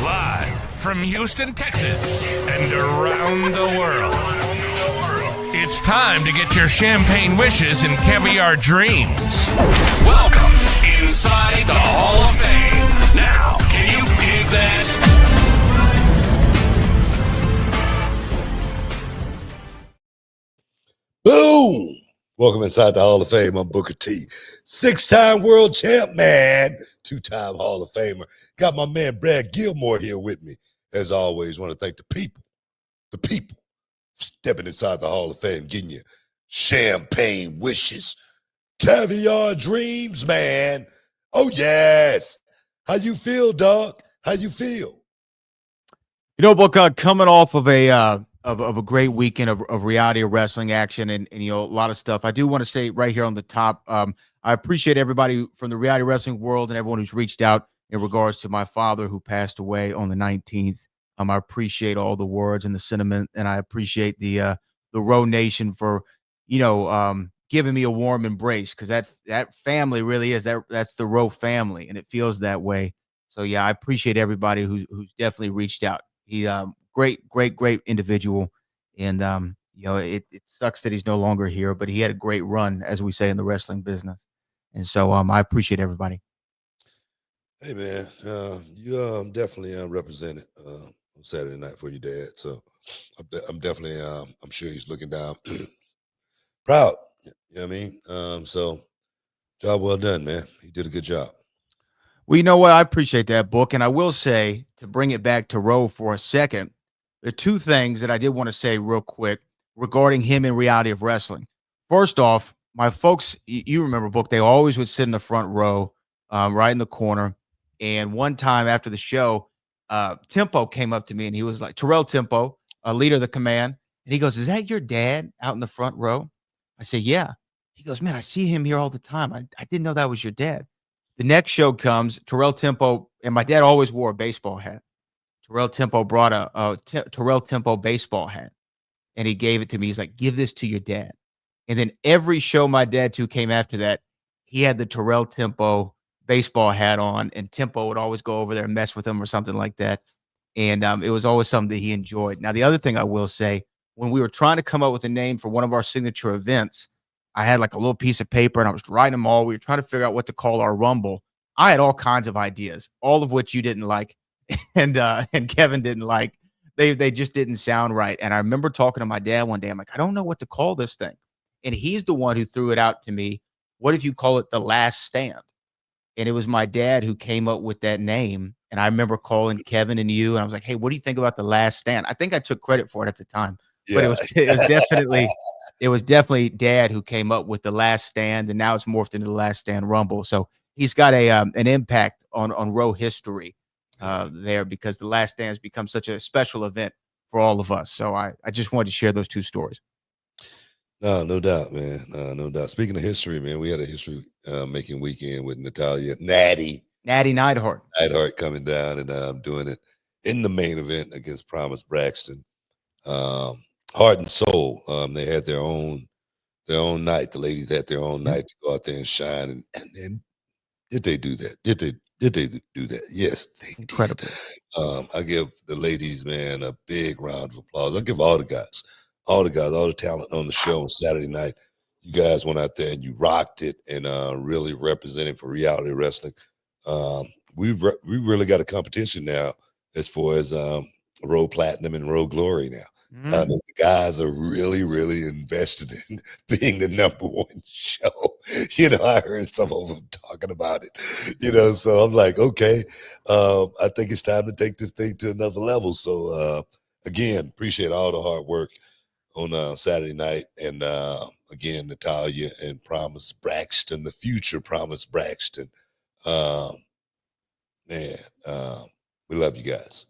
Live from Houston, Texas, and around the world. It's time to get your champagne wishes and caviar dreams. Welcome inside the Hall of Fame. Now, can you dig that? Boom! Welcome inside the Hall of Fame. I'm Booker T. Six-time world champ, man. Two-time Hall of Famer. Got my man Brad Gilmore here with me. As always, want to thank the people stepping inside the Hall of Fame, getting you champagne wishes, caviar dreams, man. Oh, yes. How you feel, dog? How you feel? You know, Booker, coming off of a great weekend of reality of wrestling action and a lot of stuff. I do want to say right here on the top, I appreciate everybody from the reality wrestling world and everyone who's reached out in regards to my father who passed away on the 19th. I appreciate all the words and the sentiment, and I appreciate the Row Nation for giving me a warm embrace, because that family really is that's the Row family, and it feels that way. So yeah, I appreciate everybody who's definitely reached out. He great individual, and it sucks that he's no longer here, but he had a great run, as we say in the wrestling business, and so I appreciate everybody. Hey, man, you definitely represented on Saturday night for your dad, so I'm definitely I'm sure he's looking down proud. You know what I mean? So job well done, man. He did a good job. Well, you know what? I appreciate that, Book. And I will say, to bring it back to Roe for a second, there are two things that I did want to say real quick regarding him in reality of wrestling. First off, my folks, you remember, Book, they always would sit in the front row, right in the corner. And one time after the show, Tempo came up to me and he was like, Terrell Tempo, a leader of the command. And he goes, "Is that your dad out in the front row?" I said, "Yeah." He goes, "Man, I see him here all the time. I didn't know that was your dad." The next show comes, Terrell Tempo, and my dad always wore a baseball hat. Terrell Tempo brought a Terrell Tempo baseball hat, and he gave it to me. He's like, "Give this to your dad." And then every show my dad too came after that, he had the Terrell Tempo baseball hat on, and Tempo would always go over there and mess with him or something like that. And it was always something that he enjoyed. Now, the other thing I will say, when we were trying to come up with a name for one of our signature events, I had like a little piece of paper and I was writing them all. We were trying to figure out what to call our Rumble. I had all kinds of ideas, all of which you didn't like, and Kevin didn't like. They just didn't sound right. And I remember talking to my dad one day. I'm like, "I don't know what to call this thing." And he's the one who threw it out to me. "What if you call it The Last Stand?" And it was my dad who came up with that name. And I remember calling Kevin and you, and I was like, "Hey, what do you think about The Last Stand?" I think I took credit for it at the time, but Yeah. it was definitely Dad who came up with The Last Stand, and now it's morphed into The Last Stand Rumble. So he's got an impact on Row history there, because The Last Stand has become such a special event for all of us. So I just wanted to share those two stories. No doubt, man. No doubt. Speaking of history, man, we had a history making weekend with Natalya, Natty Neidhart. coming down and doing it in the main event against Promise Braxton. Heart and Soul. They had their own night. The ladies had their own night to go out there and shine. And then did they do that? Did they do that? Yes, they Incredible. did. I give the ladies, man, a big round of applause. I give all the guys, all the talent on the show on Saturday night. You guys went out there and you rocked it and really represented for reality wrestling. We really got a competition now as far as Road Platinum and Road Glory now. The guys are really, really invested in being the #1 show. I heard some of them talking about it, so I'm like, okay, I think it's time to take this thing to another level. So, again, appreciate all the hard work on Saturday night. And again, Natalya and Promise Braxton, the future Promise Braxton. Man, we love you guys.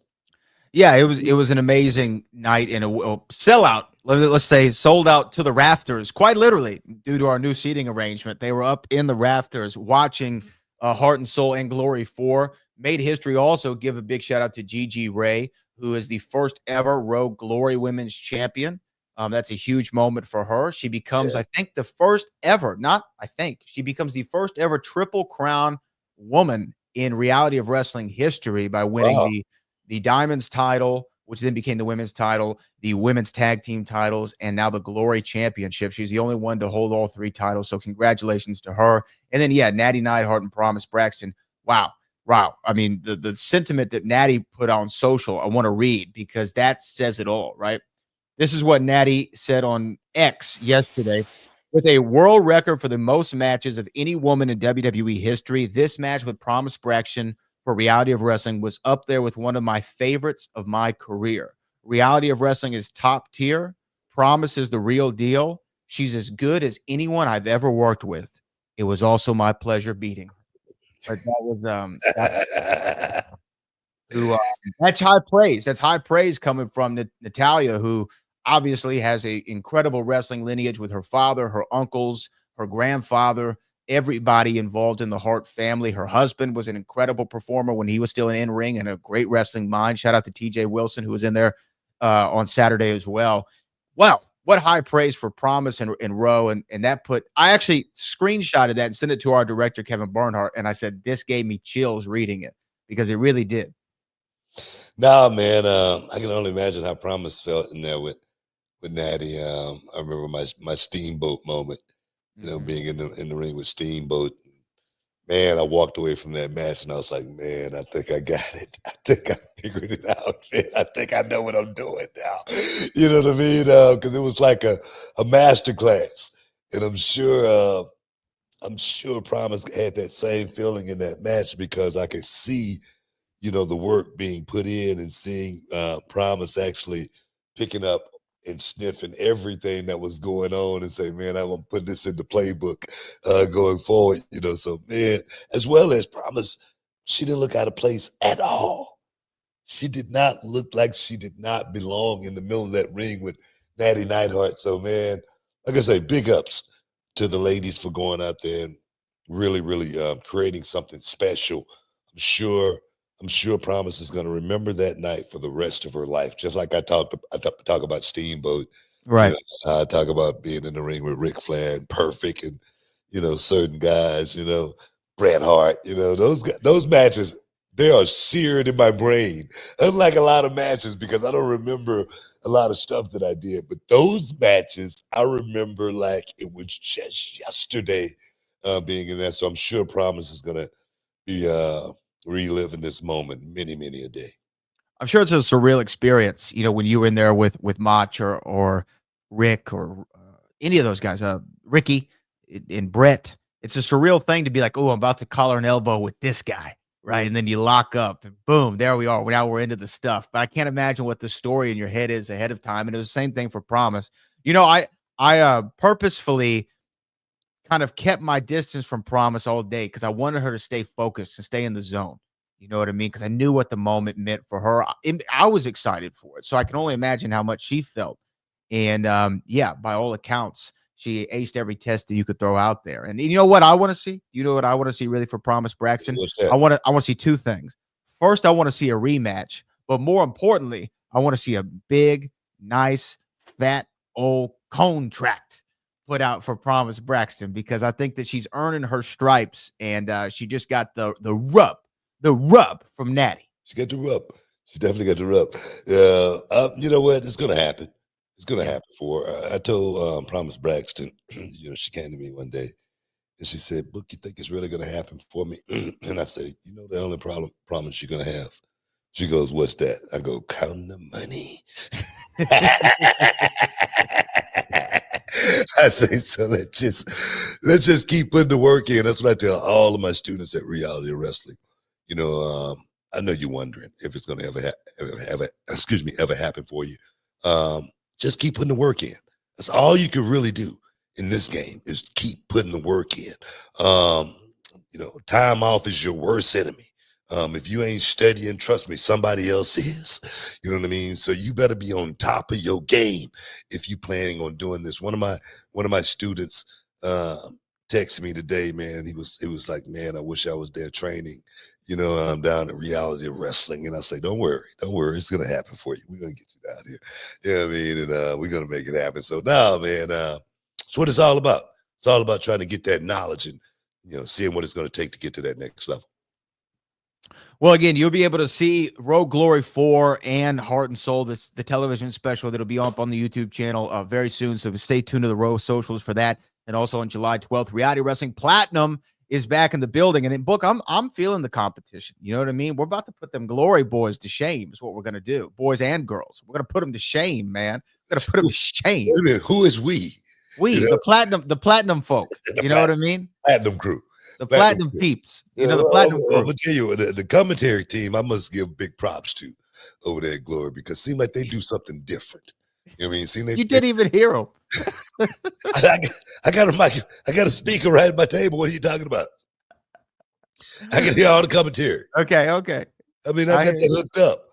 Yeah, it was an amazing night and a sellout. Let's say sold out to the rafters, quite literally, due to our new seating arrangement. They were up in the rafters watching Heart and Soul and Glory 4. Made history. Also, give a big shout out to Gigi Ray, who is the first ever Road Glory Women's Champion. That's a huge moment for her. She becomes, I think, the first ever, she becomes the first ever Triple Crown woman in reality of wrestling history by winning the Diamonds title, which then became the women's title, the women's tag team titles, and now the Glory Championship. She's the only one to hold all 3 titles. So congratulations to her. And then, yeah, Natty Neidhart and Promise Braxton. Wow. Wow. I mean, the sentiment that Natty put on social, I want to read because that says it all, right? This is what Natty said on X yesterday. With a world record for the most matches of any woman in WWE history, this match with Promise Braxton for Reality of Wrestling was up there with one of my favorites of my career. Reality of Wrestling is top tier. Promise is the real deal. She's as good as anyone I've ever worked with. It was also my pleasure beating her. But that was that's high praise. That's high praise coming from Natalya, who obviously has a incredible wrestling lineage with her father, her uncles, her grandfather, everybody involved in the Hart family. Her husband was an incredible performer when he was still in ring and a great wrestling mind. Shout out to TJ Wilson, who was in there on Saturday as well. Wow, what high praise for Promise and Rowe. And that I actually screenshotted that and sent it to our director, Kevin Barnhart. And I said, this gave me chills reading it because it really did. Nah, man, I can only imagine how Promise felt in there with Natty. I remember my Steamboat moment, being in the ring with Steamboat. Man, I walked away from that match and I was like, man, I think I got it. I think I figured it out, man. I think I know what I'm doing now. You know what I mean? Because it was like a master class. And I'm sure Promise had that same feeling in that match because I could see, the work being put in and seeing Promise actually picking up and sniffing everything that was going on and say, man, I'm going to put this in the playbook going forward, So, man, as well as Promise, she didn't look out of place at all. She did not look like she did not belong in the middle of that ring with Natty Neidhart. So, man, like I say, big ups to the ladies for going out there and really, really creating something special. I'm sure Promise is going to remember that night for the rest of her life. Just like I talk about Steamboat, right? I talk about being in the ring with Ric Flair and Perfect, and certain guys, Bret Hart, those matches, they are seared in my brain. Unlike a lot of matches, because I don't remember a lot of stuff that I did, but those matches I remember like it was just yesterday being in that. So I'm sure Promise is going to be reliving this moment many, many a day. I'm sure it's a surreal experience, when you were in there with Mach or Rick or any of those guys, Ricky and Brett. It's a surreal thing to be like, oh, I'm about to collar an elbow with this guy, right? And then you lock up and boom, there we are. Now we're into the stuff. But I can't imagine what the story in your head is ahead of time. And it was the same thing for Promise. I purposefully kind of kept my distance from Promise all day because I wanted her to stay focused and stay in the zone. You know what I mean? Because I knew what the moment meant for her. I was excited for it. So I can only imagine how much she felt. And yeah, by all accounts, she aced every test that you could throw out there. And you know what I want to see? You know what I want to see really for Promise Braxton? I want to see 2 things. First, I want to see a rematch. But more importantly, I want to see a big, nice, fat, old contract put out for Promise Braxton because I think that she's earning her stripes and she just got the rub from Natty. She got the rub. She definitely got the rub. You know what? It's going to happen. It's going to happen for her. I told Promise Braxton, she came to me one day and she said, Book, you think it's really going to happen for me? And I said, the only promise you're going to have. She goes, what's that? I go, counting the money. I say, so let's just keep putting the work in. That's what I tell all of my students at Reality Wrestling. I know you're wondering if it's going to ever happen for you. Just keep putting the work in. That's all you can really do in this game is keep putting the work in. Time off is your worst enemy. If you ain't studying, trust me, somebody else is. You know what I mean? So you better be on top of your game if you planning on doing this. One of my students texted me today, man. It was like, man, I wish I was there training. I'm down at Reality Wrestling, and I say, don't worry, it's gonna happen for you. We're gonna get you down here. You know what I mean? And we're gonna make it happen. So now, man, it's what it's all about. It's all about trying to get that knowledge and seeing what it's gonna take to get to that next level. Well, again, you'll be able to see Road Glory 4 and Heart and Soul, the television special that'll be up on the YouTube channel very soon. So stay tuned to the Road socials for that. And also on July 12th, Reality Wrestling Platinum is back in the building. And in Book, I'm feeling the competition. You know what I mean? We're about to put them Glory boys to shame is what we're going to do. Boys and girls. We're going to put them to shame, man. We're going to put them to shame. Wait a minute, who is we? We, you know? the platinum folk. You know what I mean? Platinum crew. The platinum peeps. You know, the platinum crew. I'm going to tell you, the commentary team, I must give big props to over there at Glory because it seems like they do something different. You know what I mean? You didn't even hear them. I got a mic. I got a speaker right at my table. What are you talking about? I can hear all the commentary. Okay. I mean, I got that hooked up.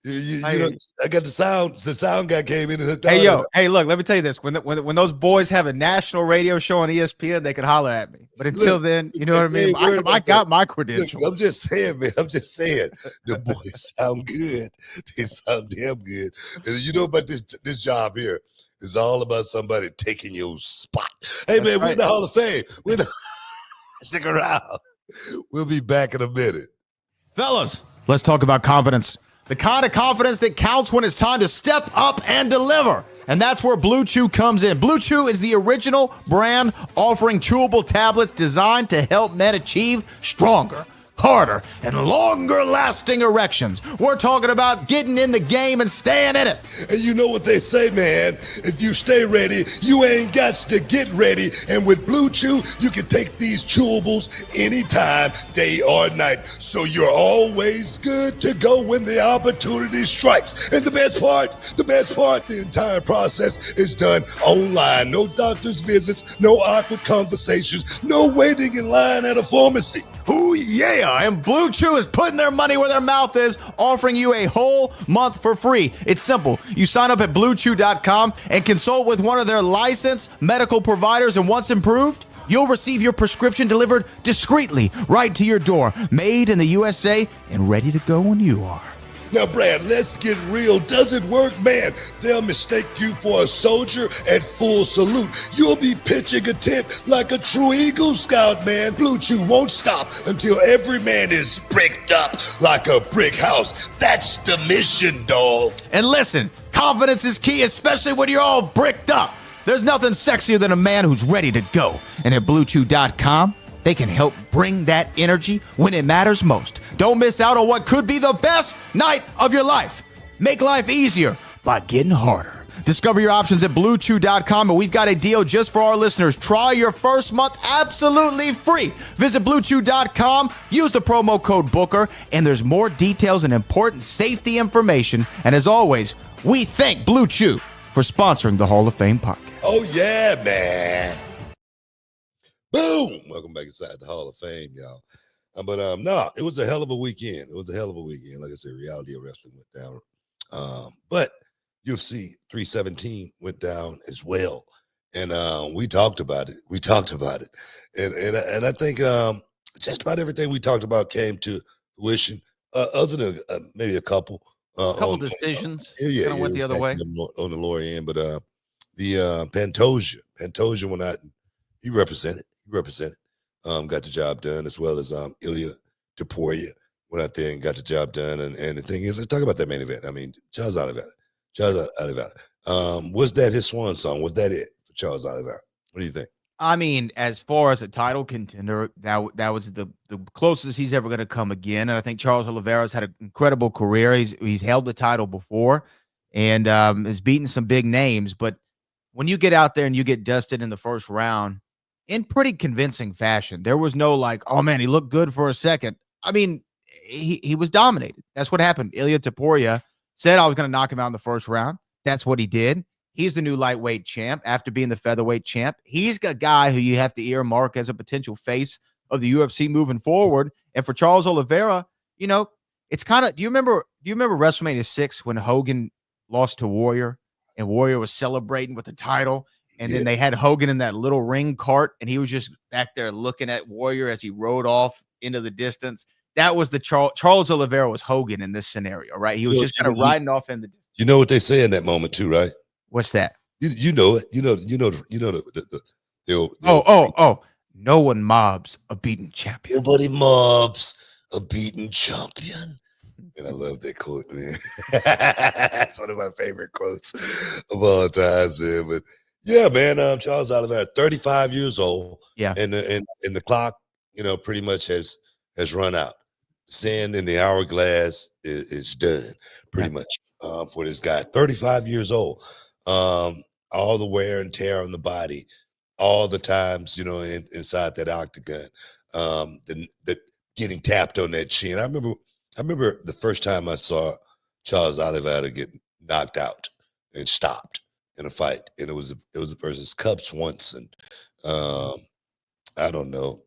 You know, I got the sound. The sound guy came in and hooked up. Hey, look, let me tell you this. When those boys have a national radio show on ESPN, they can holler at me. But until then, you know what I mean? I got my credentials. Look, I'm just saying, man. I'm just saying. The boys sound good. They sound damn good. And you know about this job here is all about somebody taking your spot. Hey, man, we're in the Hall of Fame. Stick around. We'll be back in a minute. Fellas, let's talk about confidence. The kind of confidence that counts when it's time to step up and deliver. And that's where Blue Chew comes in. Blue Chew is the original brand offering chewable tablets designed to help men achieve stronger, harder, and longer lasting erections. We're talking about getting in the game and staying in it. And you know what they say, man. If you stay ready, you ain't got to get ready. And with Blue Chew, you can take these chewables anytime, day or night. So you're always good to go when the opportunity strikes. And the best part, the entire process is done online. No doctor's visits, no awkward conversations, no waiting in line at a pharmacy. Ooh, yeah. And Blue Chew is putting their money where their mouth is, offering you a whole month for free. It's simple. You sign up at bluechew.com and consult with one of their licensed medical providers. And once approved, you'll receive your prescription delivered discreetly right to your door, made in the USA and ready to go when you are. Now, Brad, let's get real. Does it work, man? They'll mistake you for a soldier at full salute. You'll be pitching a tent like a true Eagle Scout, man. Blue Chew won't stop until every man is bricked up like a brick house. That's the mission, dog. And listen, confidence is key, especially when you're all bricked up. There's nothing sexier than a man who's ready to go. And at BlueChew.com, they can help bring that energy when it matters most. Don't miss out on what could be the best night of your life. Make life easier by getting harder. Discover your options at BlueChew.com, and we've got a deal just for our listeners. Try your first month absolutely free. Visit BlueChew.com, use the promo code Booker, and there's more details and important safety information. And as always, we thank Blue Chew for sponsoring the Hall of Fame podcast. Oh, yeah, man. Boom! Welcome back inside the Hall of Fame, y'all. But it was a hell of a weekend. Like I said, reality of wrestling went down. But UFC 317 went down as well. And we talked about it. And I think just about everything we talked about came to fruition, other than maybe a couple. Decisions. Kind of went the other way. On the lower end. But the Pantoja went out and he represented. Got the job done, as well as Ilia Topuria went out there and got the job done. And the thing is, let's talk about that main event. I mean, Charles Oliveira. Was that his swan song? Was that it for Charles Oliveira? What do you think? I mean, as far as a title contender, that was the closest he's ever going to come again. And I think Charles Oliveira's had an incredible career. He's held the title before and has beaten some big names. But when you get out there and you get dusted in the first round, in pretty convincing fashion. There was no like, oh man, he looked good for a second. I mean, he was dominated. That's what happened. Ilia Topuria said I was going to knock him out in the first round. That's what he did. He's the new lightweight champ after being the featherweight champ. He's a guy who you have to earmark as a potential face of the UFC moving forward. And for Charles Oliveira, you know, it's kind of, do you remember WrestleMania 6 when Hogan lost to Warrior and Warrior was celebrating with the title? And then they had Hogan in that little ring cart, and he was just back there looking at Warrior as he rode off into the distance. That was the Charles Oliveira was Hogan in this scenario, right? He was just kind of riding off in the. You know what they say in that moment too, right? What's that? You know it. You know. Oh! No one mobs a beaten champion. Nobody mobs a beaten champion. And I love that quote, man. That's one of my favorite quotes of all times, man. But yeah, man, Charles Oliveira, 35 years old, Yeah. and the clock, pretty much has run out. Sand in the hourglass is done, pretty much, for this guy. 35 years old. All the wear and tear on the body, all the times, inside that octagon, the getting tapped on that chin. I remember the first time I saw Charles Oliveira get knocked out and stopped in a fight, and it was versus Cub Swanson. I don't know,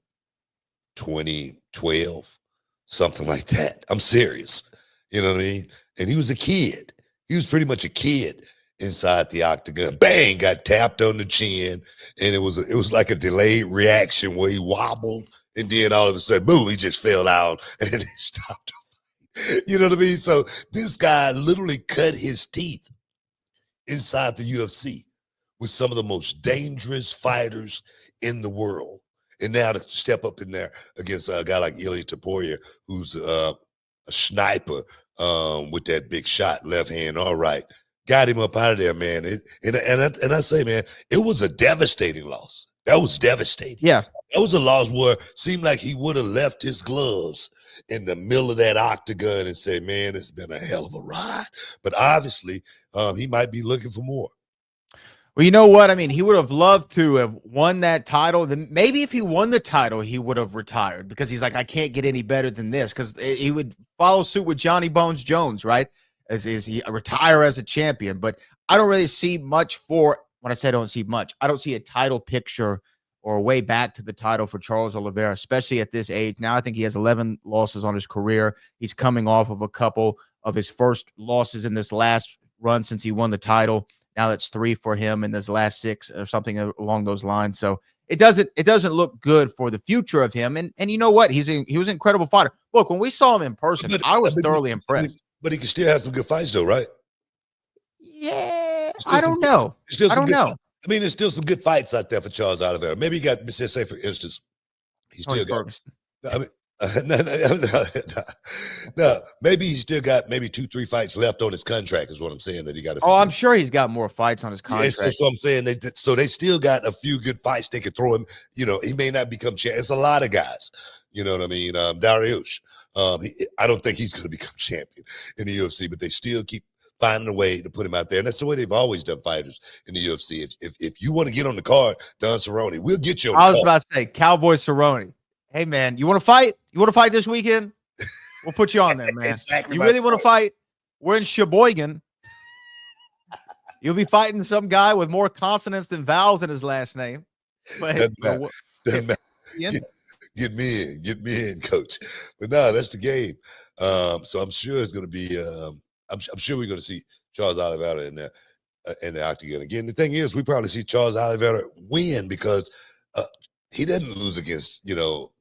2012, something like that. I'm serious. You know what I mean? And he was a kid. He was pretty much a kid inside the octagon. Bang, got tapped on the chin, and it was like a delayed reaction where he wobbled, and then all of a sudden, boom, he just fell out and he stopped. You know what I mean? So this guy literally cut his teeth inside the UFC with some of the most dangerous fighters in the world. And now to step up in there against a guy like Ilia Topuria, who's a sniper with that big shot, left hand, all right. Got him up out of there, man. And I say, man, it was a devastating loss. That was devastating. Yeah. That was a loss where it seemed like he would have left his gloves in the middle of that octagon and say, man, it's been a hell of a ride. But obviously, he might be looking for more. Well, you know what? I mean, he would have loved to have won that title. Then maybe if he won the title, he would have retired because he's like, I can't get any better than this, because he would follow suit with Johnny Bones Jones, right? As he retire as a champion. But I don't really see much for, when I say I don't see much, I don't see a title picture or a way back to the title for Charles Oliveira, especially at this age. Now I think he has 11 losses on his career. He's coming off of a couple of his first losses in this last run since he won the title. Now that's 3 for him in his last 6 or something along those lines. So it doesn't look good for the future of him. And you know what? He was an incredible fighter. Look, when we saw him in person, I was thoroughly impressed. But he can still have some good fights, though, right? Yeah, I don't know. I don't know. I mean, there's still some good fights out there for Charles Oliveira. Maybe he got, let's just say, for instance, he still got. I mean, no, maybe he's still got maybe 2-3 fights left on his contract, is what I'm saying, that he got. I'm sure he's got more fights on his contract. That's what I'm saying. So they still got a few good fights they could throw him. He may not become champion. It's a lot of guys. You know what I mean? Dariush. I don't think he's going to become champion in the UFC, but they still keep finding a way to put him out there. And that's the way they've always done fighters in the UFC. If you want to get on the card, Don Cerrone, we'll get you on the card. I was about to say, Cowboy Cerrone. Hey, man, you want to fight? You want to fight this weekend? We'll put you on there, man. Exactly. You really want to fight? We're in Sheboygan. You'll be fighting some guy with more consonants than vowels in his last name. But Get me in, coach. But no, that's the game. So I'm sure it's going to be. I'm sure we're going to see Charles Oliveira in the octagon again. The thing is, we probably see Charles Oliveira win because he doesn't lose against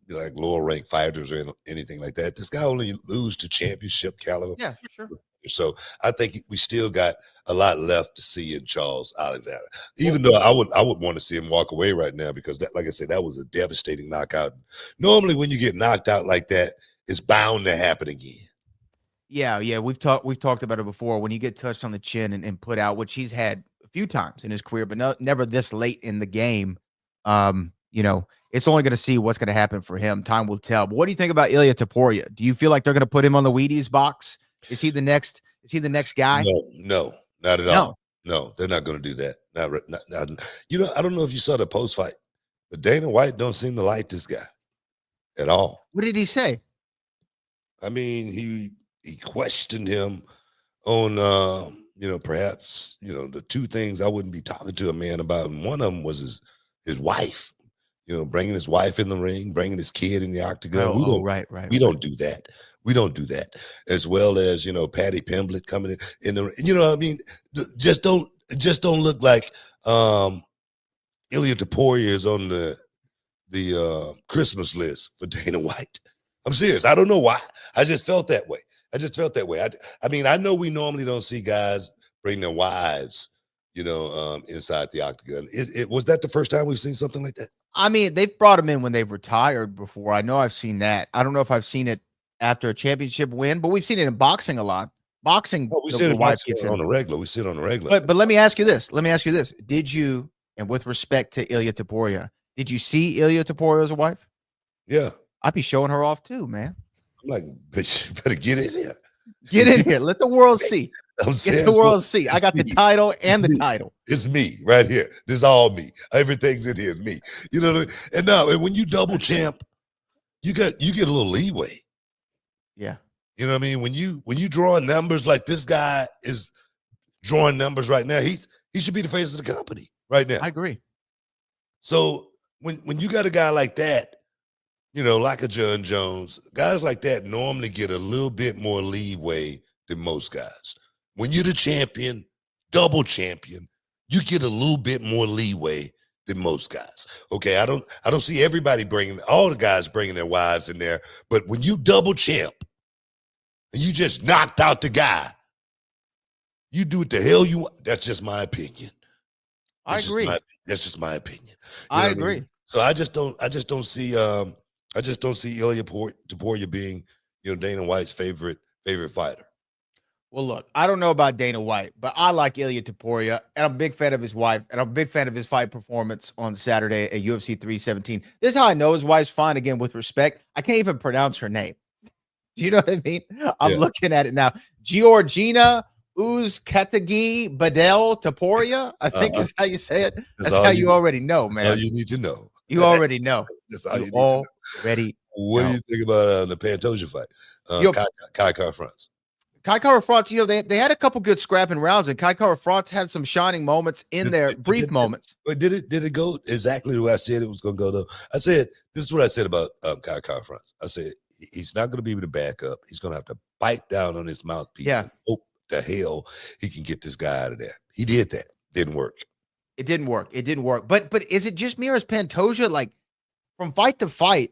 like lower ranked fighters or anything like that. This guy only loses to championship caliber. Yeah, sure. So I think we still got a lot left to see in Charles Oliveira. Even though I would want to see him walk away right now, because that, like I said, that was a devastating knockout. Normally, when you get knocked out like that, it's bound to happen again. Yeah. We've talked about it before. When you get touched on the chin and put out, which he's had a few times in his career, but never this late in the game. It's only going to see what's going to happen for him. Time will tell. But what do you think about Ilia Topuria? Do you feel like they're going to put him on the Wheaties box? Is he the next guy? No, not at all. No, they're not going to do that. Not. I don't know if you saw the post fight, but Dana White don't seem to like this guy at all. What did he say? I mean, he questioned him on perhaps the two things I wouldn't be talking to a man about, and one of them was his wife. Bringing his wife in the ring, bringing his kid in the octagon. We don't do that. We don't do that. As well as Patty Pimblett coming in the. I mean, just don't look like Ilia Topuria is on the Christmas list for Dana White. I'm serious. I don't know why. I just felt that way. I mean, I know we normally don't see guys bring their wives, inside the octagon. Was that the first time we've seen something like that? I mean, they've brought him in when they've retired before. I know I've seen that. I don't know if I've seen it after a championship win, but we've seen it in boxing a lot. Boxing, we see the it wife gets on in. the regular. We see it on the regular. But let me ask you this. Did you, and with respect to Ilia Topuria, did you see Ilia Topuria as a wife? Yeah. I'd be showing her off too, man. I'm like, bitch, you better get in here. Get in here. Let the world see. I'm saying, Get the world see. I got the title and the title. It's me right here. This is all me. Everything's in here is me. You know what I mean? And when you double champ, you get a little leeway. Yeah. You know what I mean? When you draw numbers like this guy is drawing numbers right now, he should be the face of the company right now. I agree. So when you got a guy like that, like a Jon Jones, guys like that normally get a little bit more leeway than most guys. When you're the champion, double champion, you get a little bit more leeway than most guys. Okay, I don't see everybody all the guys bringing their wives in there, but when you double champ and you just knocked out the guy, you do what the hell you want. That's just my opinion. I agree. That's just my opinion. I agree. mean? So I just don't see Ilia Topuria being, Dana White's favorite fighter. Well, look, I don't know about Dana White, but I like Ilia Topuria, and I'm a big fan of his wife, and I'm a big fan of his fight performance on Saturday at UFC 317. This is how I know his wife's fine, again, with respect. I can't even pronounce her name. Do you know what I mean? I'm looking at it now. Georgina Uzketagi Badel Topuria, I think is how you say it. That's how you already know, man. All you need to know. You already know. That's all you need to know. What do you think about the Pantoja fight? Kai Kara-France. Kai Kara-France, they had a couple good scrapping rounds, and Kai Kara-France had some shining moments in there, brief moments. But did it go exactly the way I said it was going to go, though? I said, this is what I said about Kai Kara-France. I said, he's not going to be able to back up. He's going to have to bite down on his mouthpiece and hope the hell he can get this guy out of there. He did that. Didn't work. It didn't work. But is it just me or is Pantoja, like, from fight to fight,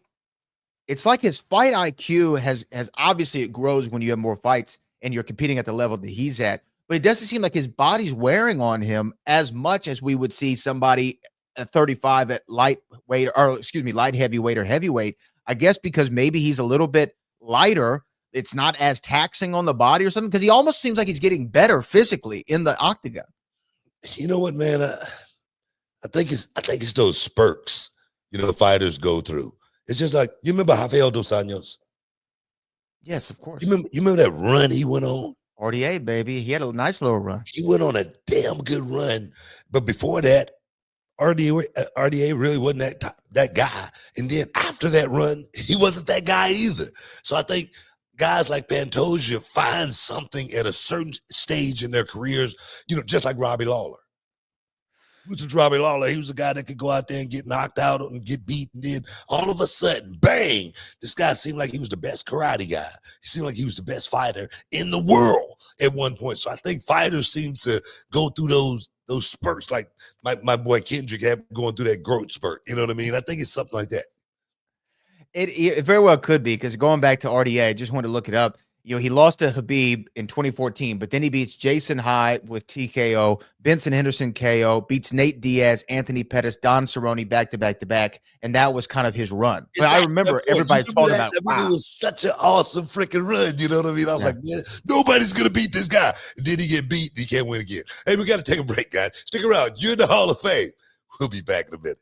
it's like his fight IQ has obviously, it grows when you have more fights and you're competing at the level that he's at, but it doesn't seem like his body's wearing on him as much as we would see somebody at 35 at light heavyweight or heavyweight. I guess because maybe he's a little bit lighter. It's not as taxing on the body or something, because he almost seems like he's getting better physically in the octagon. You know what, man? I think it's those spurts, fighters go through. It's just like, you remember Rafael dos Anjos? Yes, of course. You remember that run he went on? RDA, baby. He had a nice little run. He went on a damn good run. But before that, RDA really wasn't that guy. And then after that run, he wasn't that guy either. So I think guys like Pantoja find something at a certain stage in their careers, just like Robbie Lawler. Which was Robbie Lawler. He was a guy that could go out there and get knocked out and get beat. And then all of a sudden, bang, this guy seemed like he was the best karate guy. He seemed like he was the best fighter in the world at one point. So I think fighters seem to go through those spurts, like my boy Kendrick had going through that growth spurt. You know what I mean? I think it's something like that. It very well could be, because going back to RDA, I just wanted to look it up. He lost to Khabib in 2014, but then he beats Jason Hyde with TKO, Benson Henderson KO, beats Nate Diaz, Anthony Pettis, Don Cerrone back to back, and that was kind of his run. But I remember everybody talking about it. Wow. It was such an awesome freaking run. You know what I mean? I was like, man, nobody's going to beat this guy. And then he get beat, he can't win again. Hey, we got to take a break, guys. Stick around. You're in the Hall of Fame. We'll be back in a minute.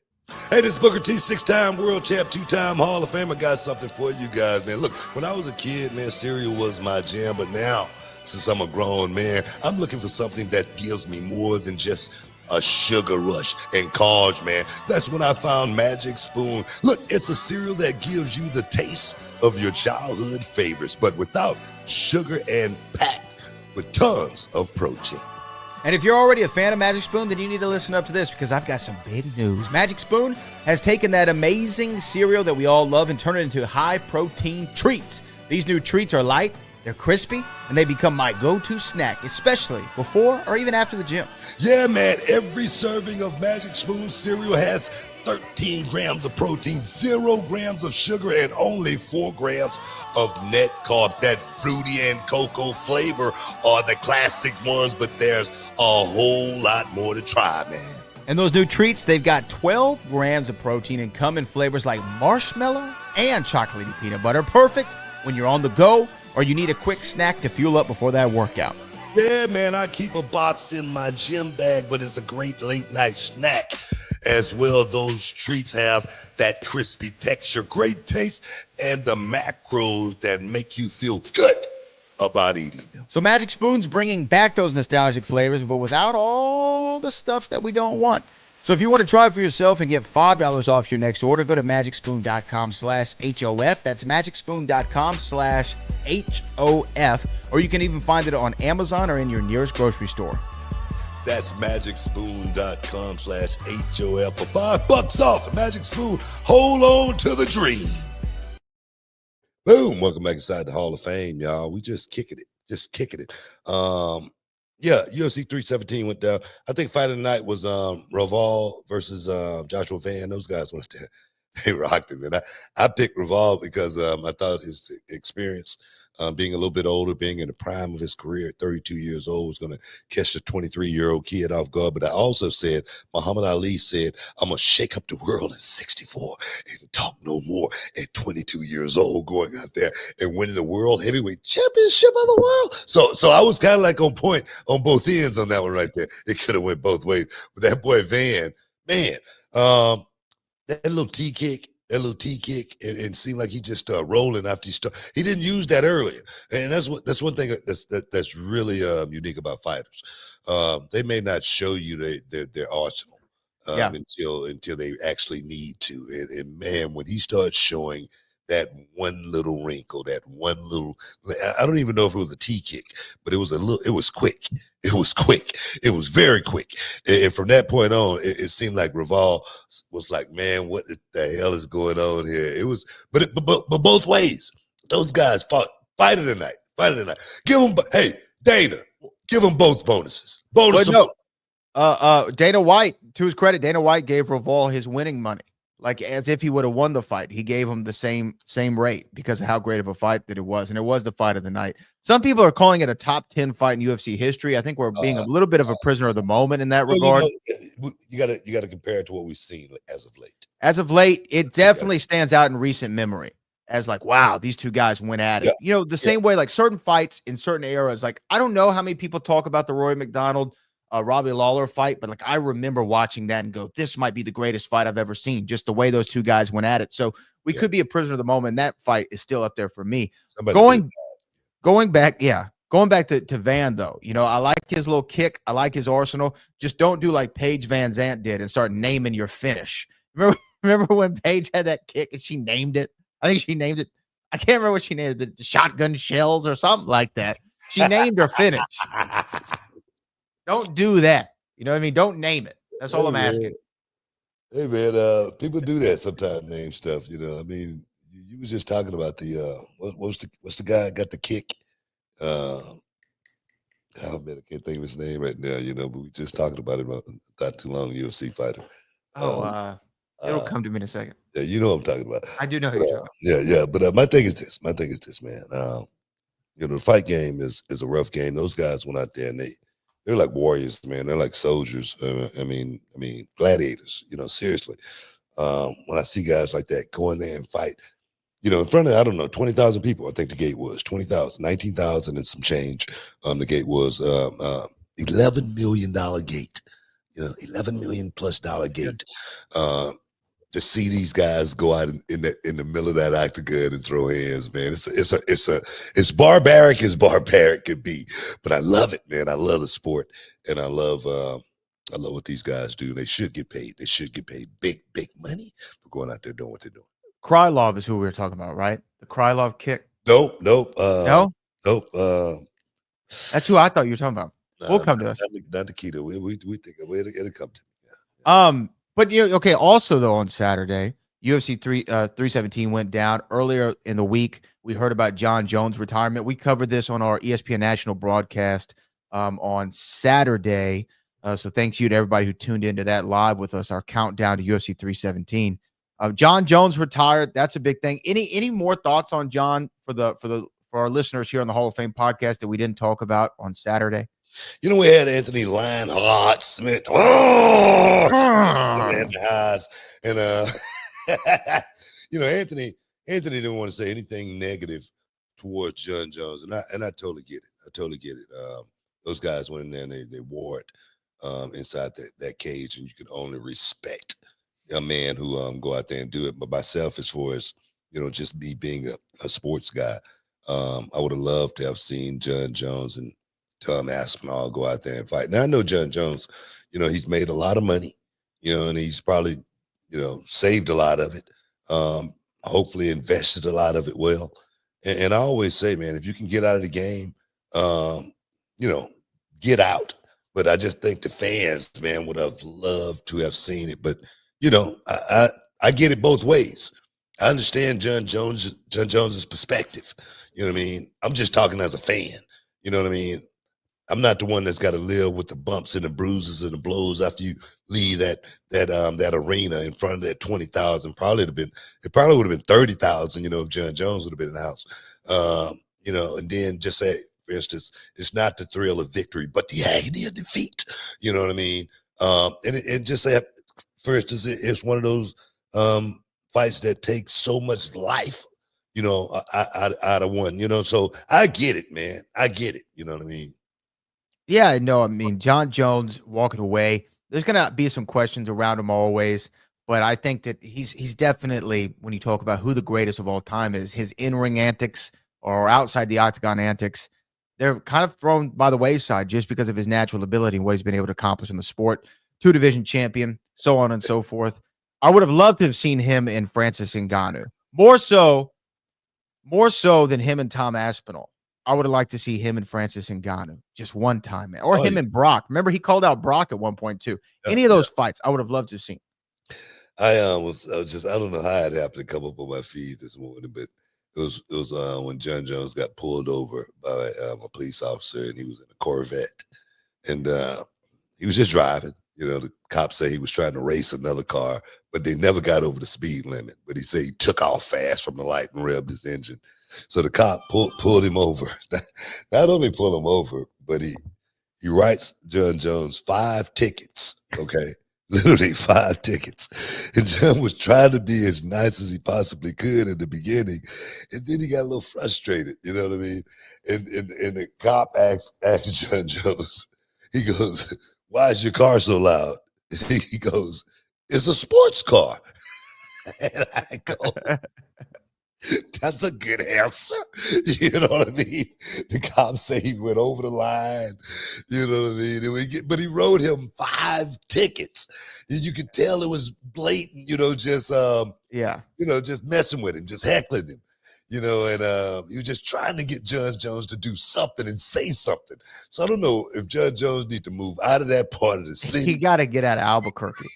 Hey, this is Booker T, 6-time world champ, 2-time Hall of Fame. I got something for you guys, man. Look, when I was a kid, man, cereal was my jam. But now, since I'm a grown man, I'm looking for something that gives me more than just a sugar rush and carbs, man. That's when I found Magic Spoon. Look, it's a cereal that gives you the taste of your childhood favorites, but without sugar and packed with tons of protein. And if you're already a fan of Magic Spoon, then you need to listen up to this, because I've got some big news. Magic Spoon has taken that amazing cereal that we all love and turned it into high-protein treats. These new treats are light, they're crispy, and they become my go-to snack, especially before or even after the gym. Yeah, man, every serving of Magic Spoon cereal has 13 grams of protein, 0 grams of sugar, and only 4 grams of net carb. That fruity and cocoa flavor are the classic ones, but there's a whole lot more to try, man. And those new treats, they've got 12 grams of protein and come in flavors like marshmallow and chocolatey peanut butter. Perfect when you're on the go or you need a quick snack to fuel up before that workout. Yeah, man, I keep a box in my gym bag, but it's a great late night snack as well. Those treats have that crispy texture, great taste, and the macros that make you feel good about eating them. So Magic Spoon's bringing back those nostalgic flavors, but without all the stuff that we don't want. So if you want to try it for yourself and get $5 off your next order, go to magicspoon.com/HOF. That's magicspoon.com/HOF. Or you can even find it on Amazon or in your nearest grocery store. That's magicspoon.com/HOF for $5 off. Magic Spoon, hold on to the dream. Boom. Welcome back inside the Hall of Fame, y'all. We just kicking it. Yeah, UFC 317 went down. I think fight of the night was Roval versus Joshua Van. Those guys went there. They rocked it, man. I picked Roval because I thought his experience, being a little bit older, being in the prime of his career at 32 years old, was going to catch the 23-year-old kid off guard. But I also said, Muhammad Ali said, I'm going to shake up the world at 64 and talk no more at 22 years old, going out there and winning the world heavyweight championship of the world. So I was kind of like on point on both ends on that one right there. It could have went both ways. But that boy Van, man, that little T kick, and seemed like he just started rolling after he started. He didn't use that earlier, and that's one thing that's really unique about fighters. They may not show you their arsenal until they actually need to. And man, when he starts showing that one little wrinkle, I don't even know if it was a T kick, but it was quick. It was quick. It was very quick. And from that point on, it seemed like Roval was like, man, what the hell is going on here? It was, but both ways. Those guys fought. Fight of the night. Give them, hey, Dana, give them both bonuses. Dana White, to his credit, Dana White gave Roval his winning money. Like as if he would have won the fight. He gave him the same rate because of how great of a fight that it was. And it was the fight of the night. Some people are calling it a top 10 fight in UFC history. I think we're being a little bit of a prisoner of the moment in that regard. You gotta compare it to what we've seen as of late. As of late, it definitely stands out in recent memory as like, wow, these two guys went at it. You know, the same way like certain fights in certain eras, like I don't know how many people talk about the Roy McDonald Robbie Lawler fight, but like I remember watching that and go, this might be the greatest fight I've ever seen, just the way those two guys went at it. So we could be a prisoner of the moment. That fight is still up there for me. Going back to Van though, you know, I like his little kick. I like his arsenal. Just don't do like Paige Van Zandt did and start naming your finish. Remember when Paige had that kick and she named it? I think she named it. I can't remember what she named it. The shotgun shells or something like that. She named her finish. Don't do that. You know what I mean? Don't name it. That's all I'm asking. Hey, man, people do that sometimes, name stuff. You know, I mean, you was just talking about the what's the guy got the kick? Oh man, I can't think of his name right now. You know, but we just talking about him not too long. UFC fighter. It'll come to me in a second. Yeah, you know what I'm talking about. I do know. Yeah. But my thing is this, man. You know, the fight game is a rough game. Those guys went out there and they're like warriors, man. They're like soldiers. I mean, gladiators. You know, seriously. When I see guys like that go in there and fight, you know, in front of, I don't know, 20,000 people. I think the gate was 20,000, 19,000 and some change. The gate was $11 million gate. You know, $11 million plus gate. To see these guys go out in the middle of that octagon and throw hands, man, it's barbaric as barbaric can be, but I love it, man. I love the sport, and I love what these guys do. They should get paid. They should get paid big money for going out there doing what they're doing. Krylov is who we were talking about, right? The Krylov kick. Nope. No. That's who I thought you were talking about. We'll come to us. Not Nikita. We think it'll come to me. Yeah. But you know, okay. Also, though, on Saturday, UFC 317 went down earlier in the week. We heard about Jon Jones' retirement. We covered this on our ESPN national broadcast on Saturday. So thanks you to everybody who tuned into that live with us. Our countdown to UFC 317. Jon Jones retired. That's a big thing. Any more thoughts on Jon for our listeners here on the Hall of Fame podcast that we didn't talk about on Saturday? You know, we had Anthony Lionheart Smith. And you know, Anthony didn't want to say anything negative towards Jon Jones, and I totally get it. I totally get it. Those guys went in there and they wore it inside that cage, and you can only respect a man who go out there and do it. But myself, as far as just me being a sports guy, I would have loved to have seen Jon Jones and Tom Aspinall go out there and fight. Now I know Jon Jones, he's made a lot of money, and he's probably, saved a lot of it. Hopefully invested a lot of it well. And I always say, man, if you can get out of the game, get out. But I just think the fans, man, would have loved to have seen it. But I get it both ways. I understand Jon Jones's perspective. You know what I mean? I'm just talking as a fan. You know what I mean? I'm not the one that's got to live with the bumps and the bruises and the blows after you leave that arena in front of that 20,000. It probably would have been 30,000. If Jon Jones would have been in the house. And then just say, for instance, it's not the thrill of victory, but the agony of defeat. You know what I mean? And just say, for instance, it's one of those fights that takes so much life, out of one. So I get it, man. I get it. You know what I mean? Yeah, no, I mean, Jon Jones walking away, there's going to be some questions around him always, but I think that he's definitely, when you talk about who the greatest of all time is, his in-ring antics or outside the octagon antics, they're kind of thrown by the wayside just because of his natural ability and what he's been able to accomplish in the sport. 2-division champion, so on and so forth. I would have loved to have seen him and Francis Ngannou. More so than him and Tom Aspinall. I would have liked to see him and Francis Ngannou just one time, man. Or him and Brock. Remember, he called out Brock at one point too. Any of those fights, I would have loved to have seen. I don't know how it happened to come up on my feed this morning, but it was when Jon Jones got pulled over by a police officer, and he was in a Corvette, and he was just driving. The cops say he was trying to race another car, but they never got over the speed limit. But he said he took off fast from the light and revved his engine. So the cop pulled him over. Not only pulled him over, but he writes Jon Jones 5 tickets. Okay, literally 5 tickets. And Jon was trying to be as nice as he possibly could in the beginning, and then he got a little frustrated. You know what I mean? And the cop asked Jon Jones. He goes, "Why is your car so loud?" And he goes, "It's a sports car." And I go, "That's a good answer." You know what I mean? The cops say he went over the line. You know what I mean? But he wrote him 5 tickets. And you could tell it was blatant, just just messing with him, just heckling him. And he was just trying to get Jon Jones to do something and say something. So I don't know if Jon Jones needs to move out of that part of the city. He got to get out of Albuquerque.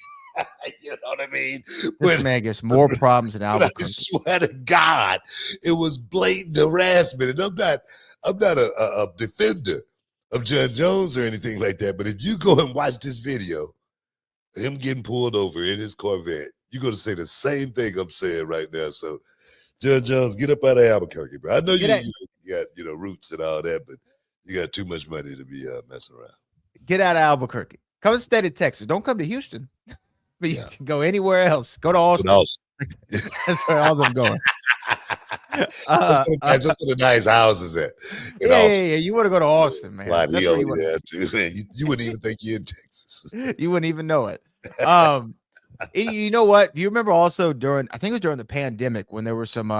You know what I mean? This man gets more problems in Albuquerque. I swear to God, it was blatant harassment. And I'm not a defender of Jon Jones or anything like that. But if you go and watch this video, him getting pulled over in his Corvette, you're going to say the same thing I'm saying right now. So, Jon Jones, get up out of Albuquerque, bro. I know you got roots and all that, but you got too much money to be messing around. Get out of Albuquerque. Come to the state of Texas. Don't come to Houston. But you can go anywhere else. Go to Austin. That's where all them going. That's where the nice houses at. Yeah. You want to go to Austin, man. That's where you too, man. You wouldn't even think you're in Texas. You wouldn't even know it. You know what? Do you remember also I think it was during the pandemic when there were some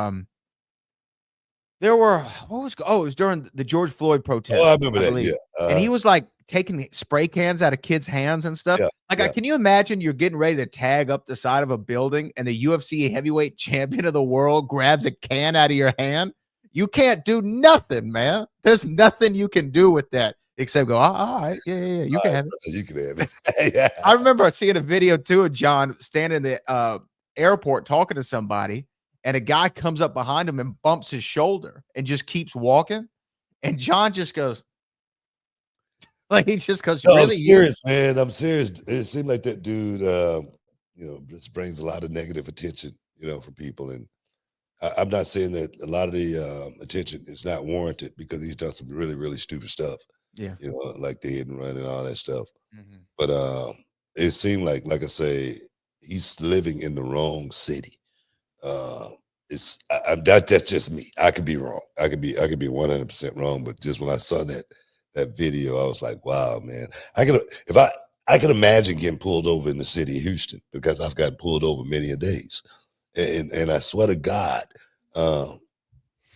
it was during the George Floyd protest. Oh, I remember that. Yeah. And he was like taking spray cans out of kids' hands and stuff. Can you imagine you're getting ready to tag up the side of a building and the UFC heavyweight champion of the world grabs a can out of your hand? You can't do nothing, man. There's nothing you can do with that except go, all right, yeah, you can have it. You can have it. Yeah. I remember seeing a video too of Jon standing in the airport talking to somebody, and a guy comes up behind him and bumps his shoulder and just keeps walking. And Jon just goes, like, he just goes, no, really? I'm serious, man. I'm serious. It seemed like that dude, just brings a lot of negative attention, from people. And I'm not saying that a lot of the attention is not warranted because he's done some really, really stupid stuff. Yeah. Like the hit and run and all that stuff. Mm-hmm. But it seemed like I say, he's living in the wrong city. That's just me. I could be wrong. I could be 100% wrong. But just when I saw that video, I was like, wow, man. I could imagine getting pulled over in the city of Houston because I've gotten pulled over many a days. And I swear to God, I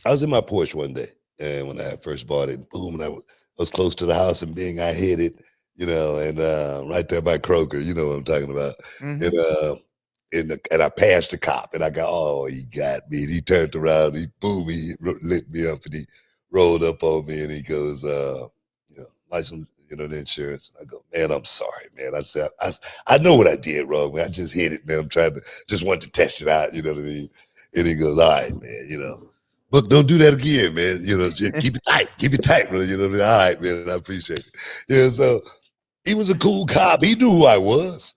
was in my Porsche one day, and when I first bought it, boom, and I was close to the house, and bing, I hit it, and right there by Kroger, you know what I'm talking about. Mhm. And I passed the cop, and I got, oh, he got me. And he turned around, he lit me up, and he rolled up on me, and he goes, license, the insurance. I go, man, I'm sorry, man. I said, I know what I did wrong, man. I just hit it, man. Just wanted to test it out, you know what I mean? And he goes, all right, man, Look, don't do that again, man. Just keep it tight, bro. You know what I mean? All right, man. I appreciate it. Yeah, so he was a cool cop. He knew who I was.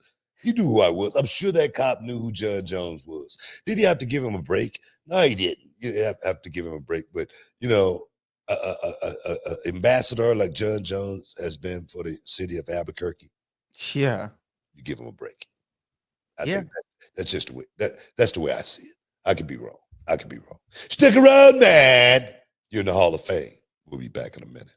I'm sure that cop knew who Jon Jones was. Did he have to give him a break? No, he didn't. You have to give him a break. But, a ambassador like Jon Jones has been for the city of Albuquerque, Yeah. you give him a break. I Yeah. think that's just the way that's the way I see it. I could be wrong. Stick around, man. You're in the Hall of Fame. We'll be back in a minute.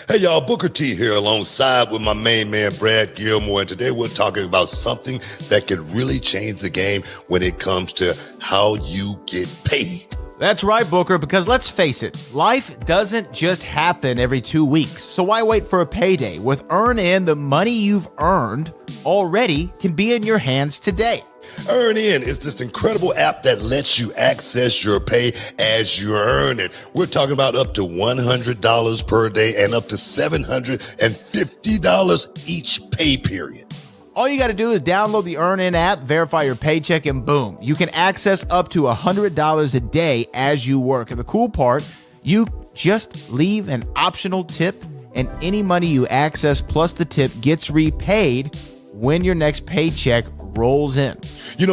Hey, y'all, Booker T here alongside with my main man, Brad Gilmore. And today we're talking about something that could really change the game when it comes to how you get paid. That's right, Booker, because let's face it, life doesn't just happen every 2 weeks. So why wait for a payday? With Earnin, the money you've earned already can be in your hands today. Earnin is this incredible app that lets you access your pay as you earn it. We're talking about up to $100 per day and up to $750 each pay period. All you got to do is download the Earnin app, verify your paycheck, and boom, you can access up to $100 a day as you work. And the cool part, you just leave an optional tip, and any money you access plus the tip gets repaid when your next paycheck rolls in.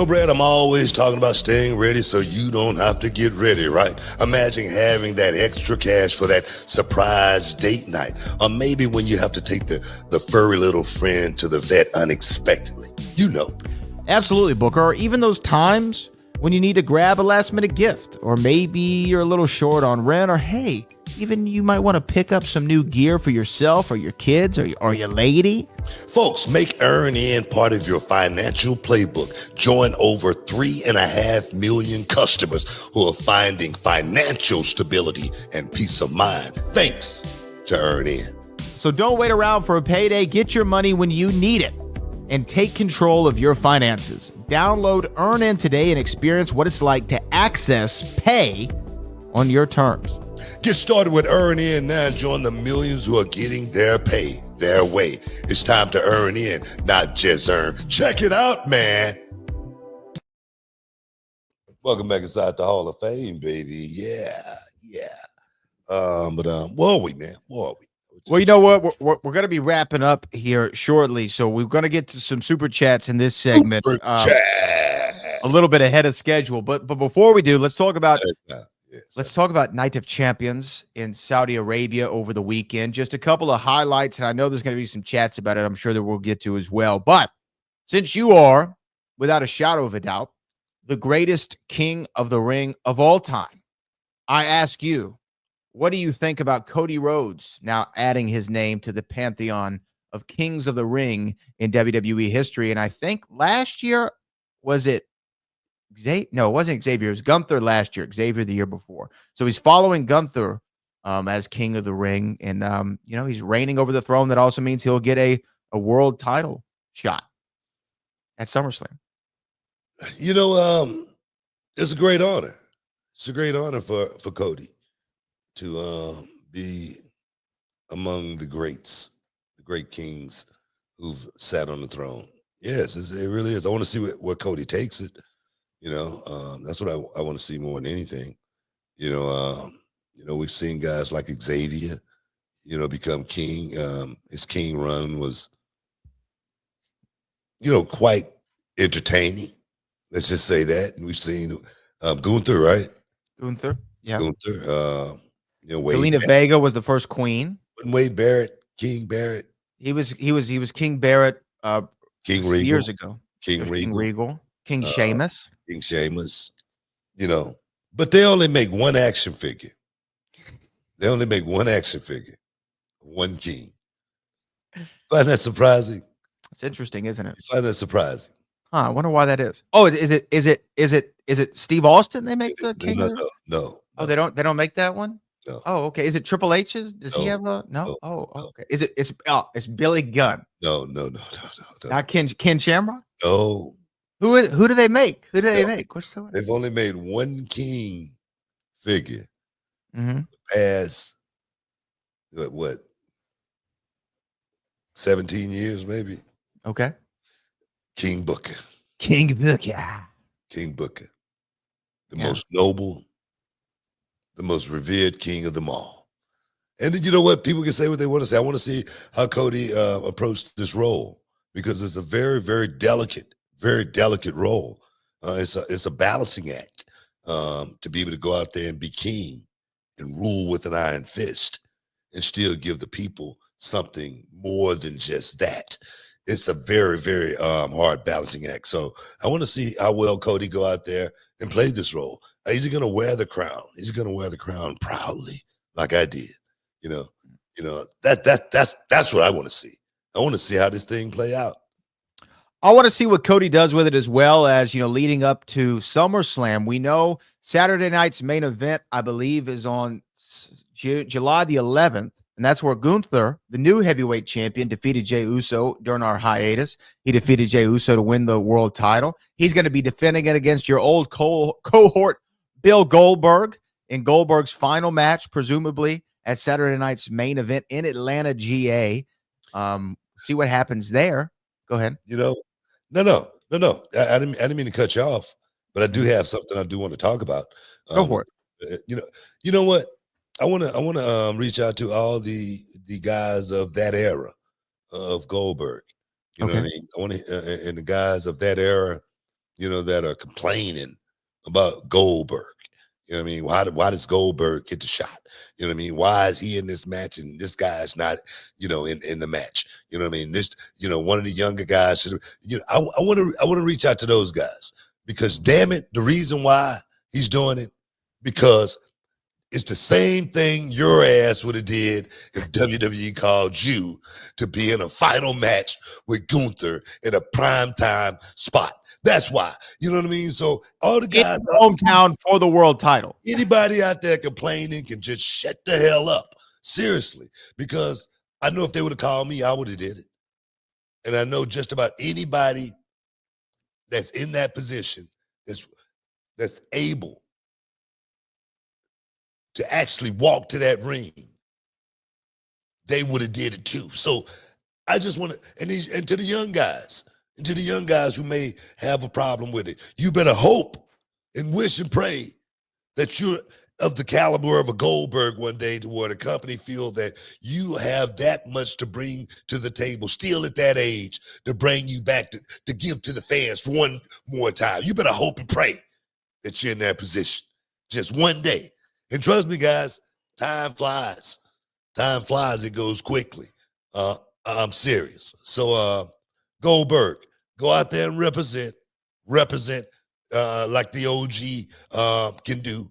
Brad, I'm always talking about staying ready so you don't have to get ready, right? Imagine having that extra cash for that surprise date night, or maybe when you have to take the furry little friend to the vet unexpectedly. Absolutely, Booker. Or even those times when you need to grab a last minute gift, or maybe you're a little short on rent, or hey, even you might want to pick up some new gear for yourself or your kids or your lady. Folks, make Earnin part of your financial playbook. Join over 3.5 million customers who are finding financial stability and peace of mind thanks to Earnin. So don't wait around for a payday. Get your money when you need it and take control of your finances. Download Earnin today and experience what it's like to access pay on your terms. Get started with Earnin now and join the millions who are getting their pay their way. It's time to earn in, not just earn. Check it out, man. Welcome back inside the Hall of Fame, baby. Yeah. Where are we, man? Where are we? Well, you know what? We're going to be wrapping up here shortly, so we're going to get to some super chats in this segment. A little bit ahead of schedule, but before we do, let's talk about Night of Champions in Saudi Arabia over the weekend. Just a couple of highlights, and I know there's going to be some chats about it. I'm sure that we'll get to as well. But since you are, without a shadow of a doubt, the greatest king of the ring of all time, I ask you, what do you think about Cody Rhodes now adding his name to the pantheon of kings of the ring in WWE history? And I think last year, it wasn't Xavier. It was Gunther last year. Xavier the year before. So he's following Gunther as king of the ring. And, he's reigning over the throne. That also means he'll get a world title shot at SummerSlam. It's a great honor. It's a great honor for Cody to be among the greats, the great kings who've sat on the throne. Yes, it really is. I want to see where Cody takes it. That's what I want to see more than anything. We've seen guys like Xavier, become king. His king run was, quite entertaining. Let's just say that. And we've seen Gunther, right? Gunther, yeah. Gunther. Zelina Vega was the first queen. Wade Barrett, King Barrett. He was King Barrett. King Regal. Years ago. King Regal. King Sheamus. King Sheamus. But they only make one action figure. They only make one action figure, one king. Find that surprising? It's interesting, isn't it? You find that surprising? Huh, I wonder why that is. Oh, is it Steve Austin they make the king of the No. Oh, they don't make that one? No. Oh, okay. Is it Triple H's? Does he No, have a no? no, Oh, no. okay. It's Billy Gunn. No. Not Ken Shamrock? No. Who do they make? Who do they make? What's the one? They've only made one king figure Mhm. past what 17 years, maybe. Okay. King Booker. King Booker. King Booker. The Yeah. most noble, the most revered king of them all. And then you know what? People can say what they want to say. I want to see how Cody approached this role because it's a very, very delicate role. It's a balancing act to be able to go out there and be king and rule with an iron fist and still give the people something more than just that. It's a very, very hard balancing act. So I want to see how well Cody go out there and play this role. Is he going to wear the crown? Is he going to wear the crown proudly like I did? You know, that's what I want to see. I want to see how this thing play out. I want to see what Cody does with it as well as, leading up to SummerSlam. We know Saturday night's main event, I believe, is on July the 11th. And that's where Gunther, the new heavyweight champion, defeated Jey Uso during our hiatus. He defeated Jey Uso to win the world title. He's going to be defending it against your old cohort, Bill Goldberg, in Goldberg's final match, presumably at Saturday night's main event in Atlanta, GA. See what happens there. Go ahead. No. I didn't mean to cut you off, but I do have something I do want to talk about. Go for it. You know what? I want to reach out to all the guys of that era of Goldberg. You know what I mean? I want to, and the guys of that era, that are complaining about Goldberg. You know what I mean? Why does Goldberg get the shot? You know what I mean? Why is he in this match and this guy is not, in the match? You know what I mean? This, one of the younger guys should, I want to reach out to those guys because damn it, the reason why he's doing it because it's the same thing your ass would have did if WWE called you to be in a final match with Gunther in a primetime spot. That's why. You know what I mean? So all the guys in the hometown for the world title. Anybody out there complaining can just shut the hell up. Seriously. Because I know if they would have called me, I would have did it. And I know just about anybody that's in that position that's able to actually walk to that ring, they would have did it too. So I just want to, and to the young guys, who may have a problem with it, you better hope and wish and pray that you're of the caliber of a Goldberg one day to where the company feel that you have that much to bring to the table, still at that age, to bring you back to give to the fans one more time. You better hope and pray that you're in that position just one day. And trust me, guys, time flies. Time flies. It goes quickly. I'm serious. So Goldberg, go out there and represent like the OG can do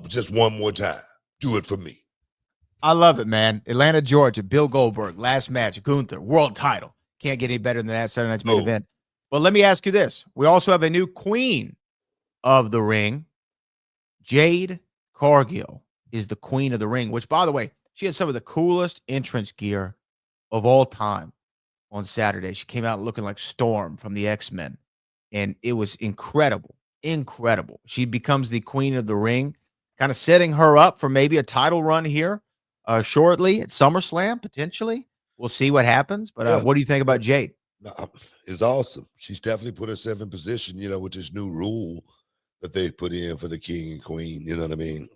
just one more time. Do it for me. I love it, man. Atlanta, Georgia, Bill Goldberg, last match, Gunther, world title. Can't get any better than that Saturday night's main event. But let me ask you this. We also have a new queen of the ring. Jade Cargill is the queen of the ring, which, by the way, she had some of the coolest entrance gear of all time on Saturday. She came out looking like Storm from the X-Men, and it was incredible, incredible. She becomes the queen of the ring, kind of setting her up for maybe a title run here shortly at SummerSlam, potentially. We'll see what happens, but what do you think about Jade? It's awesome. She's definitely put herself in position, with this new rule that they put in for the king and queen, you know what I mean?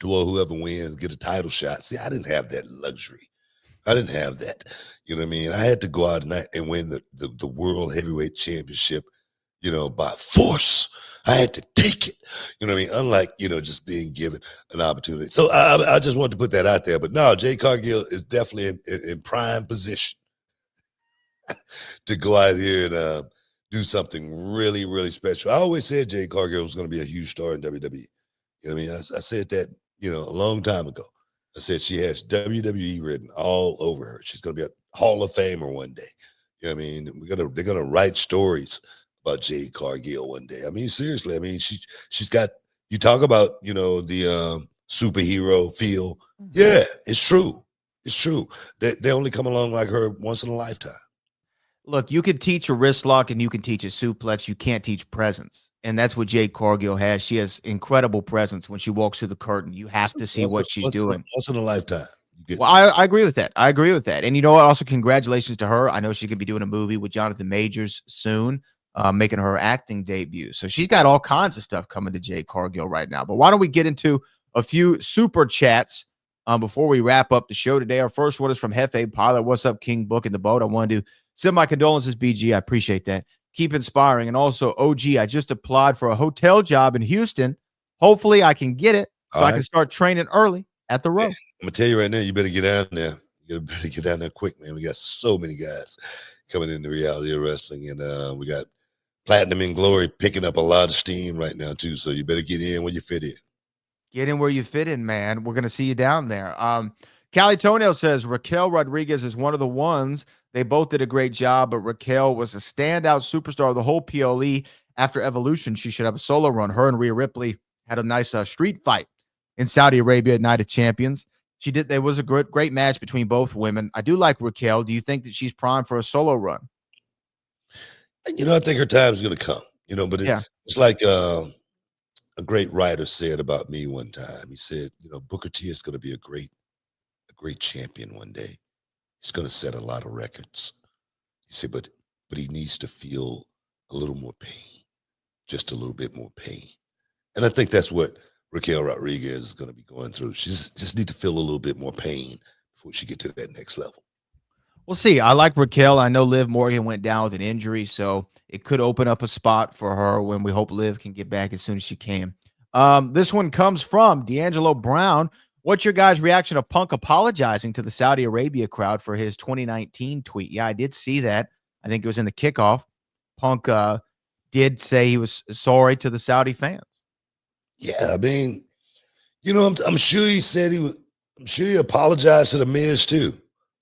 To whoever wins, get a title shot. See, I didn't have that luxury. I didn't have that. You know what I mean? I had to go out and win the World Heavyweight Championship, by force. I had to take it. You know what I mean? Unlike, just being given an opportunity. So I just wanted to put that out there. But no, Jade Cargill is definitely in prime position to go out here and do something really, really special. I always said Jade Cargill was going to be a huge star in WWE. You know what I mean? I said that, a long time ago. I said she has WWE written all over her. She's going to be a Hall of Famer one day. You know what I mean? They're gonna write stories about Jade Cargill one day. I mean, seriously. I mean, she's got. You talk about the superhero feel. Yeah, it's true. It's true. They only come along like her once in a lifetime. Look, you can teach a wrist lock and you can teach a suplex. You can't teach presence. And that's what Jade Cargill has. She has incredible presence when she walks through the curtain. You have to see what she's doing. Once in a lifetime. Well, I agree with that. I agree with that. And you know what? Also, congratulations to her. I know she could be doing a movie with Jonathan Majors soon, making her acting debut. So she's got all kinds of stuff coming to Jade Cargill right now. But why don't we get into a few super chats before we wrap up the show today? Our first one is from Hefe Pilot. What's up, King Book in the boat? I wanted to send my condolences, BG. I appreciate that. Keep inspiring. And also, OG, I just applied for a hotel job in Houston. Hopefully, I can get it so I can start training early at the row. I'm gonna tell you right now, you better get down there. You better get down there quick, man. We got so many guys coming into reality of wrestling, and we got Platinum and Glory picking up a lot of steam right now too. So you better get in where you fit in. Get in where you fit in, man. We're gonna see you down there. Cali Toenail says Raquel Rodriguez is one of the ones. They both did a great job, but Raquel was a standout superstar of the whole PLE. After Evolution, she should have a solo run. Her and Rhea Ripley had a nice street fight in Saudi Arabia at Night of Champions. She did. There was a great match between both women. I do like Raquel. Do you think that she's primed for a solo run? I think her time's going to come. But it's like a great writer said about me one time. He said, Booker T is going to be a great champion one day. He's going to set a lot of records. He said, but he needs to feel a little more pain, just a little bit more pain. And I think that's what Raquel Rodriguez is going to be going through. She's just need to feel a little bit more pain before she get to that next level. We'll see. I like Raquel. I know Liv Morgan went down with an injury, so it could open up a spot for her when we hope Liv can get back as soon as she can. This one comes from D'Angelo Brown. What's your guys' reaction to Punk apologizing to the Saudi Arabia crowd for his 2019 tweet? Yeah, I did see that. I think it was in the kickoff. Punk did say he was sorry to the Saudi fans. Yeah, I mean, I'm sure he said he was. I'm sure he apologized to the Miz too.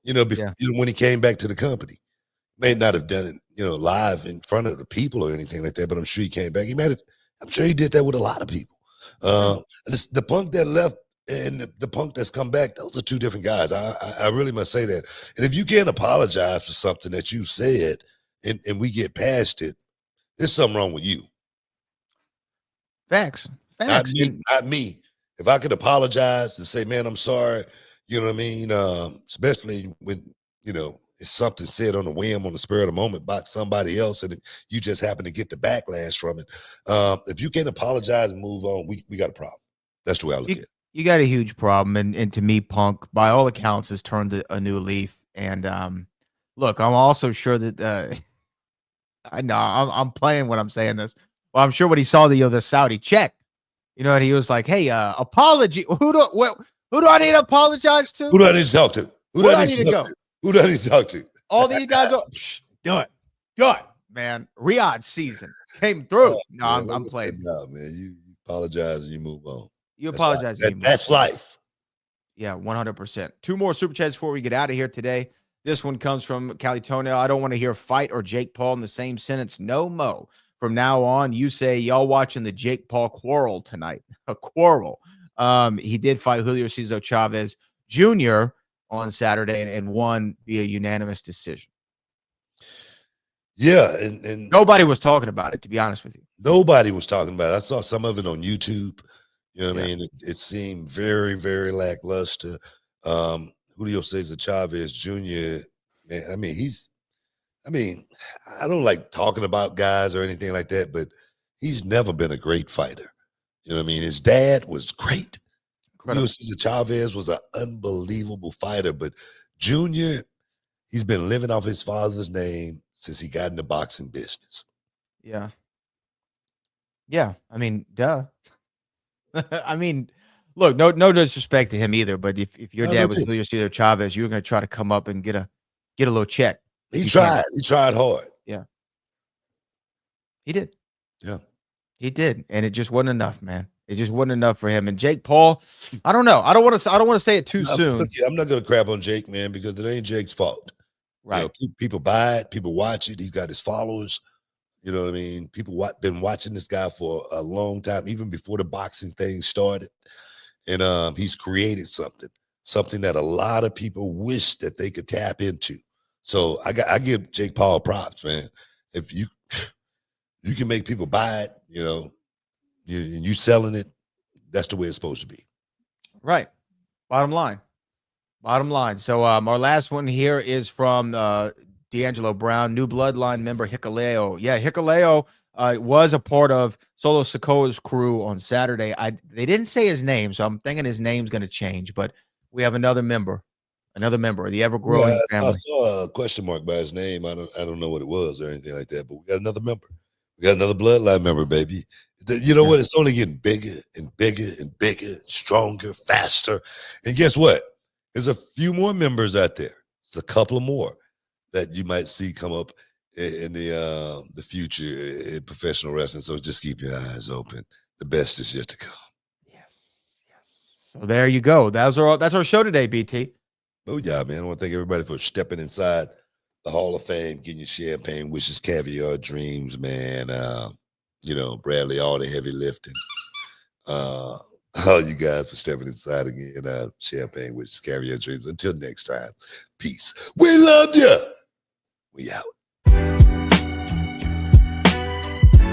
When he came back to the company, may not have done it, live in front of the people or anything like that. But I'm sure he came back. I'm sure he did that with a lot of people. The Punk that left and the Punk that's come back, those are two different guys. I really must say that. And if you can't apologize for something that you said and we get past it, there's something wrong with you. Facts. Not me. If I could apologize and say, man, I'm sorry, you know what I mean? Especially when, it's something said on a whim, on the spur of the moment about somebody else, and you just happen to get the backlash from it. If you can't apologize and move on, we got a problem. That's the way I look at it. You got a huge problem. And to me, Punk, by all accounts, has turned a new leaf. And look, I'm also sure that I know I'm playing when I'm saying this. Well, I'm sure when he saw the Saudi check, and he was like, "Hey, apology. Who do I need to apologize to? Who do I need to talk to? Who do I need to go? Who do I need to talk to? All these guys are done, man. Riyadh season came through. No, I'm playing. No, man. You apologize and you move on. You apologize. That's life. Yeah, 100%. Two more super chats before we get out of here today. This one comes from Cali Toenail. I don't want to hear fight or Jake Paul in the same sentence. No mo. From now on, you say y'all watching the Jake Paul quarrel tonight. A quarrel. He did fight Julio Cesar Chavez Jr. on Saturday and won via unanimous decision. Yeah, and nobody was talking about it, to be honest with you. Nobody was talking about it. I saw some of it on YouTube. You know what I mean? It seemed very, very lackluster. Julio Cesar Chavez Jr., man, I don't like talking about guys or anything like that, but he's never been a great fighter. You know what I mean? His dad was great. Julio Cesar Chavez was an unbelievable fighter, but Junior, he's been living off his father's name since he got in the boxing business. Yeah. Yeah. I mean, duh. I mean, look, no disrespect to him either, but if your dad was Julio Cesar Chavez, you're going to try to come up and get a little check. He tried. He tried hard. Yeah. He did. Yeah. He did, and it just wasn't enough, man. It just wasn't enough for him. And Jake Paul, I don't know. I don't want to say it too soon. I'm not going to crap on Jake, man, because it ain't Jake's fault. Right. You know, people buy it, people watch it. He's got his followers. You know what I mean? People been watching this guy for a long time, even before the boxing thing started. And he's created something that a lot of people wish that they could tap into. So I give Jake Paul props, man. If you can make people buy it, you know, you selling it, that's the way it's supposed to be. Right. Bottom line. So our last one here is from D'Angelo Brown, new bloodline member Hikuleo. Yeah, Hikuleo was a part of Solo Sikoa's crew on Saturday. They didn't say his name, so I'm thinking his name's going to change. But we have another member of the ever-growing family. I saw a question mark by his name. I don't know what it was or anything like that, but we got another member. We got another bloodline member, baby. You know what? It's only getting bigger and bigger and bigger, stronger, faster. And guess what? There's a few more members out there. There's a couple of more that you might see come up in the future in professional wrestling. So just keep your eyes open. The best is yet to come. Yes. So there you go. That's our show today, BT. Oh yeah, man. I want to thank everybody for stepping inside the Hall of Fame, getting your champagne wishes, caviar dreams, man. You know, Bradley, all the heavy lifting. All you guys for stepping inside again. Champagne wishes, caviar dreams. Until next time, peace. We love you.